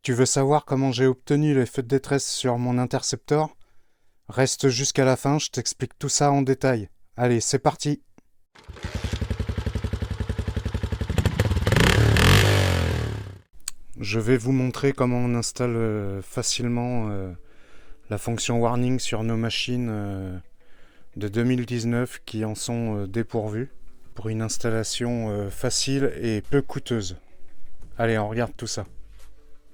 Tu veux savoir comment j'ai obtenu les feux de détresse sur mon Interceptor? Reste jusqu'à la fin, je t'explique tout ça en détail. Allez, c'est parti! Je vais vous montrer comment on installe facilement la fonction warning sur nos machines de 2019 qui en sont dépourvues pour une installation facile et peu coûteuse. Allez, on regarde tout ça.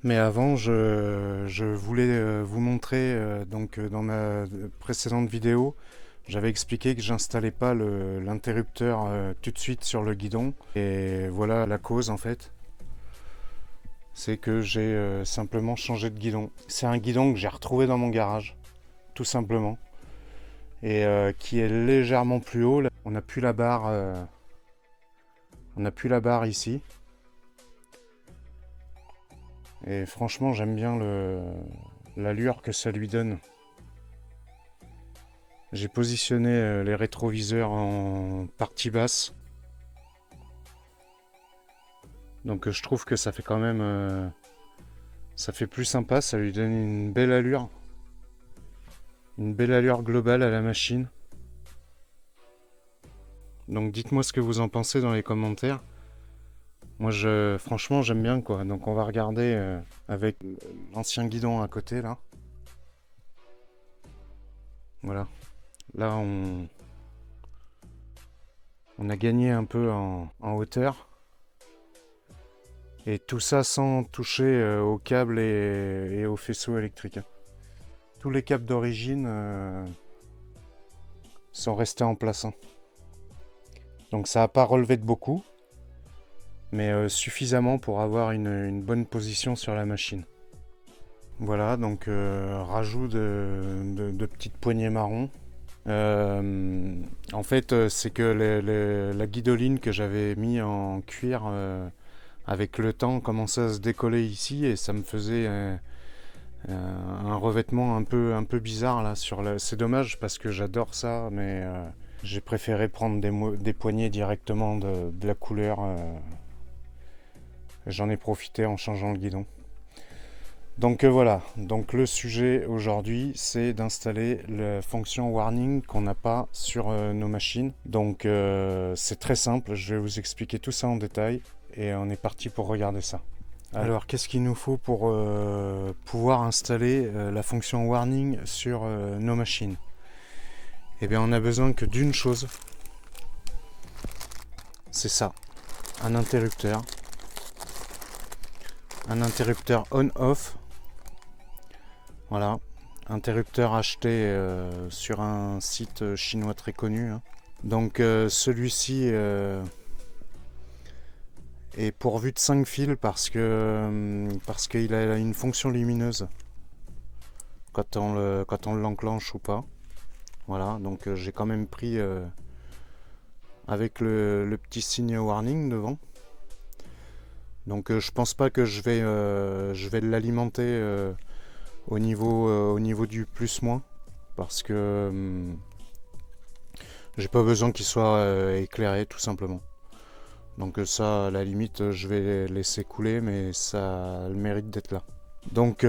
Mais avant, je voulais vous montrer, dans ma précédente vidéo, j'avais expliqué que j'installais pas l'interrupteur tout de suite sur le guidon. Et voilà la cause en fait. C'est que j'ai simplement changé de guidon. C'est un guidon que j'ai retrouvé dans mon garage, tout simplement. Et qui est légèrement plus haut. Là. On n'a plus la barre. On n'a plus la barre ici. Et franchement, j'aime bien l'allure que ça lui donne. J'ai positionné les rétroviseurs en partie basse. Donc je trouve que ça fait quand même... ça fait plus sympa, ça lui donne une belle allure. Une belle allure globale à la machine. Donc dites-moi ce que vous en pensez dans les commentaires. Moi, franchement, j'aime bien quoi. Donc on va regarder avec l'ancien guidon à côté là. Voilà. Là, on a gagné un peu en hauteur. Et tout ça sans toucher au câble et au faisceau électrique. Tous les câbles d'origine sont restés en place. Donc ça n'a pas relevé de beaucoup. Mais suffisamment pour avoir une bonne position sur la machine. Voilà, donc rajout de petites poignées marron. En fait, c'est que la guidoline que j'avais mis en cuir avec le temps commençait à se décoller ici et ça me faisait un revêtement un peu bizarre là sur c'est dommage parce que j'adore ça, mais j'ai préféré prendre des poignées directement de la couleur. J'en ai profité en changeant le guidon. Donc voilà, donc le sujet aujourd'hui c'est d'installer la fonction warning qu'on n'a pas sur nos machines. Donc c'est très simple, je vais vous expliquer tout ça en détail et on est parti pour regarder ça. Alors qu'est-ce qu'il nous faut pour pouvoir installer la fonction warning sur nos machines? Eh bien on a besoin que d'une chose, c'est ça, un interrupteur. Un interrupteur on-off. Voilà, interrupteur acheté sur un site chinois très connu. Donc celui-ci est pourvu de 5 fils parce qu'il a une fonction lumineuse quand on l'enclenche ou pas. Voilà, donc j'ai quand même pris avec le petit signe warning devant. Donc je pense pas que je vais l'alimenter au niveau du plus-moins parce que j'ai pas besoin qu'il soit éclairé tout simplement. Donc ça à la limite je vais laisser couler, mais ça a le mérite d'être là. Donc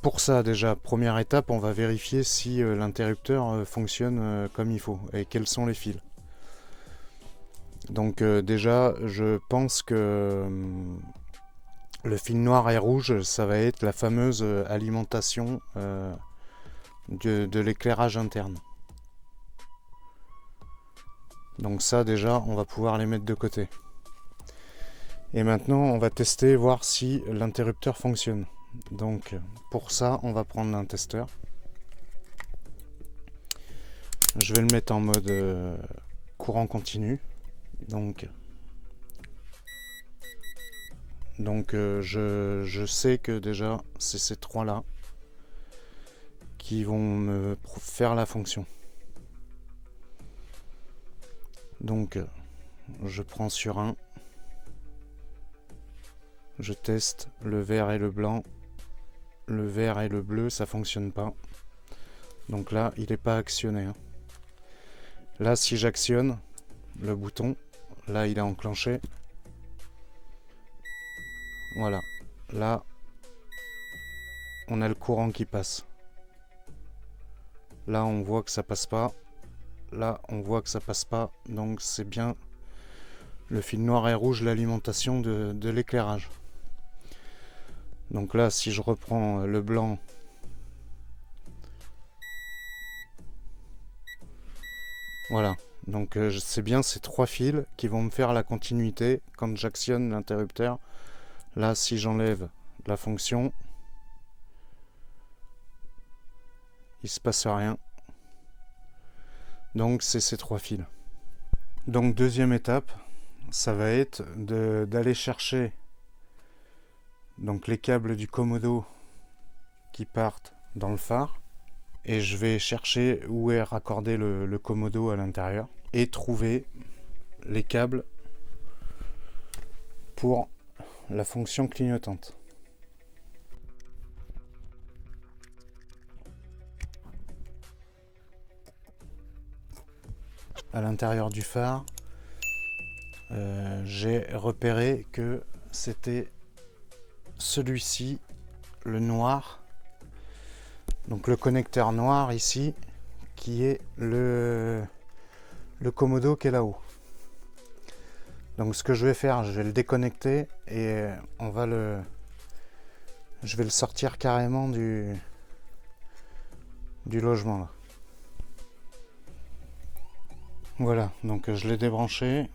pour ça déjà, première étape, on va vérifier si l'interrupteur fonctionne comme il faut et quels sont les fils. Donc déjà je pense que le fil noir et rouge, ça va être la fameuse alimentation de l'éclairage interne. Donc ça déjà, on va pouvoir les mettre de côté. Et maintenant, on va tester, voir si l'interrupteur fonctionne. Donc pour ça, on va prendre un testeur. Je vais le mettre en mode courant continu. Donc je sais que déjà, c'est ces trois-là qui vont me faire la fonction. Donc je prends sur un, je teste le vert et le blanc. Le vert et le bleu, ça fonctionne pas. Donc là, il n'est pas actionné. Là, si j'actionne le bouton, là, il est enclenché. Voilà. Là, on a le courant qui passe. Là on voit que ça passe pas. Là on voit que ça passe pas. Donc c'est bien le fil noir et rouge, l'alimentation de l'éclairage. Donc là si je reprends le blanc, voilà. Donc c'est bien ces 3 fils qui vont me faire la continuité quand j'actionne l'interrupteur. Là si j'enlève la fonction, il se passe rien. Donc c'est ces 3 fils. Donc deuxième étape, ça va être d'aller chercher donc les câbles du Komodo qui partent dans le phare, et je vais chercher où est raccordé le Komodo à l'intérieur et trouver les câbles pour la fonction clignotante. À l'intérieur du phare, j'ai repéré que c'était celui-ci, le noir, donc le connecteur noir ici, qui est le Komodo qui est là-haut. Donc ce que je vais faire, je vais le déconnecter et je vais le sortir carrément du logement là. Voilà, donc je l'ai débranché.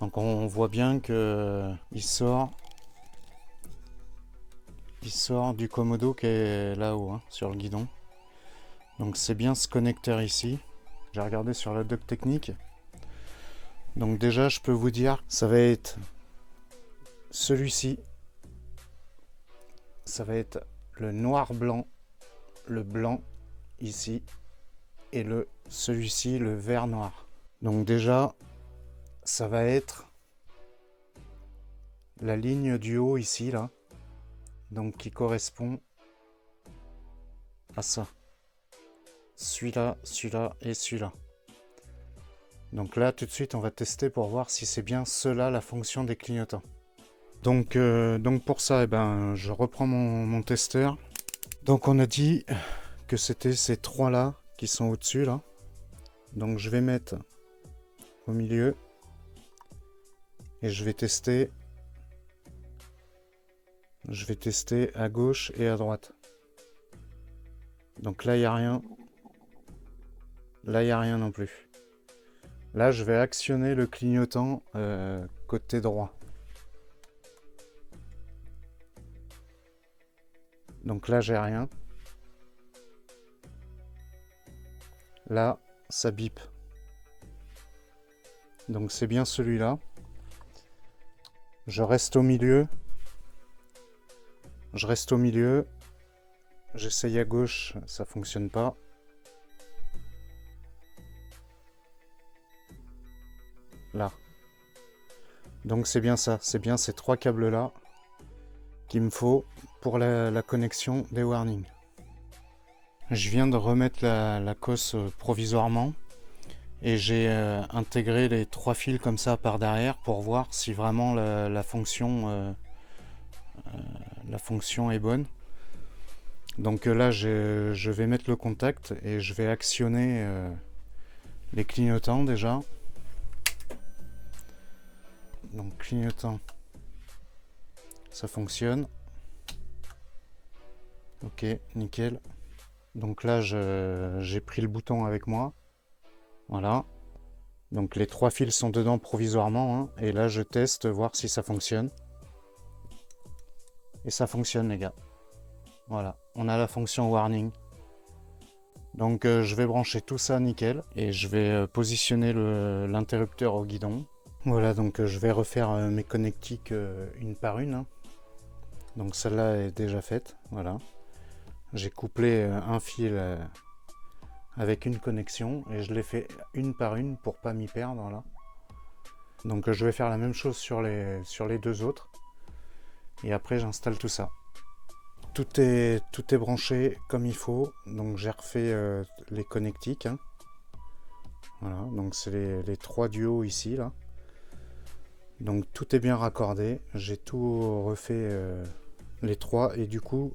Donc on voit bien que il sort du Komodo qui est là-haut, hein, sur le guidon. Donc c'est bien ce connecteur ici. J'ai regardé sur la doc technique. Donc déjà je peux vous dire, ça va être celui-ci. Ça va être le noir-blanc, le blanc ici, et celui-ci, le vert-noir. Donc déjà, ça va être la ligne du haut ici, là, donc qui correspond à ça. Celui-là, celui-là et celui-là. Donc là, tout de suite, on va tester pour voir si c'est bien cela la fonction des clignotants. Donc pour ça, eh ben, je reprends mon testeur. Donc on a dit que c'était ces 3 là qui sont au-dessus là. Donc je vais mettre au milieu et je vais tester à gauche et à droite. Donc là il n'y a rien, là il n'y a rien non plus. Là je vais actionner le clignotant côté droit. Donc là j'ai rien. Là ça bip. Donc c'est bien celui-là. Je reste au milieu. J'essaye à gauche, ça fonctionne pas. Là. Donc c'est bien ça, c'est bien ces 3 câbles là qu'il me faut pour la connexion des warnings. Je viens de remettre la cosse provisoirement et j'ai intégré les 3 fils comme ça par derrière pour voir si vraiment la fonction est bonne. Donc là je vais mettre le contact et je vais actionner les clignotants déjà. Donc clignotant, ça fonctionne. Ok, nickel. Donc là j'ai pris le bouton avec moi. Voilà. Donc les 3 fils sont dedans provisoirement, hein, et là je teste voir si ça fonctionne. Et ça fonctionne les gars. Voilà, on a la fonction warning. Donc je vais brancher tout ça nickel et je vais positionner l'interrupteur au guidon. Voilà, donc je vais refaire mes connectiques une par une, hein. Donc celle-là est déjà faite, voilà. J'ai couplé un fil avec une connexion et je l'ai fait une par une pour pas m'y perdre là. Donc je vais faire la même chose sur les 2 autres et après j'installe tout ça. Tout est branché comme il faut, donc j'ai refait les connectiques, hein. Voilà, donc c'est les 3 duos ici là. Donc tout est bien raccordé, j'ai tout refait les 3 et du coup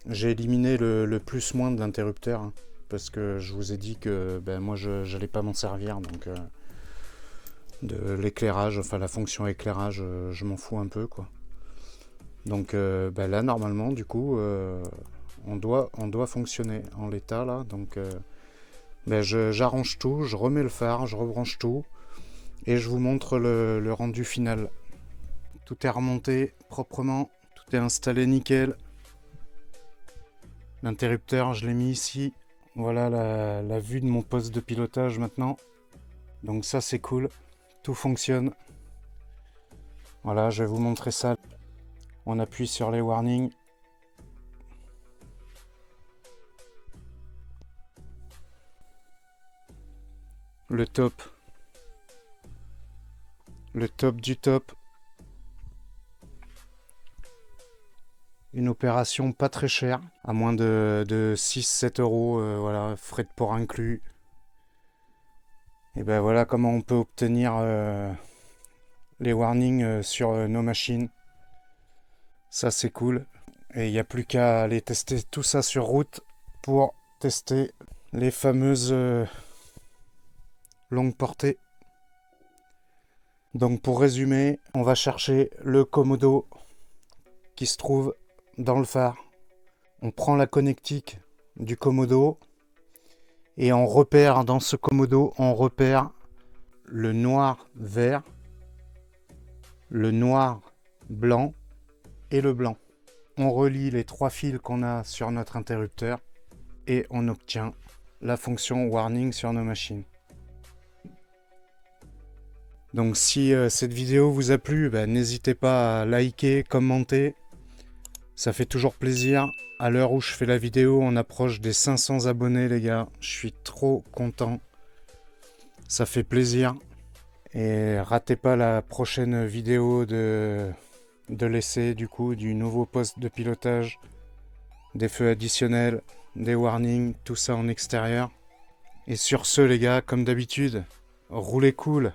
J'ai éliminé le plus-moins de l'interrupteur, hein, parce que je vous ai dit que moi j'allais pas m'en servir, donc de l'éclairage, enfin la fonction éclairage, je m'en fous un peu quoi. Donc là normalement du coup on doit fonctionner en l'état là, donc j'arrange tout, je remets le phare, je rebranche tout et je vous montre le rendu final. Tout est remonté proprement, tout est installé nickel. L'interrupteur je l'ai mis ici. Voilà la vue de mon poste de pilotage maintenant. Donc ça c'est cool, tout fonctionne. Voilà, je vais vous montrer ça. On appuie sur les warnings. Le top du top. Une opération pas très chère, à moins de 6-7 euros, voilà, frais de port inclus. Et ben voilà comment on peut obtenir les warnings sur nos machines. Ça c'est cool. Et il n'y a plus qu'à aller tester tout ça sur route pour tester les fameuses longues portées. Donc pour résumer, on va chercher le commodo qui se trouve dans le phare. On prend la connectique du commodo et on repère dans ce commodo, on repère le noir vert, le noir blanc et le blanc. On relie les 3 fils qu'on a sur notre interrupteur et on obtient la fonction warning sur nos machines. Donc si cette vidéo vous a plu, n'hésitez pas à liker, commenter. Ça fait toujours plaisir. À l'heure où je fais la vidéo, on approche des 500 abonnés les gars. Je suis trop content. Ça fait plaisir. Et ratez pas la prochaine vidéo de l'essai du nouveau poste de pilotage, des feux additionnels, des warnings, tout ça en extérieur. Et sur ce les gars, comme d'habitude, roulez cool.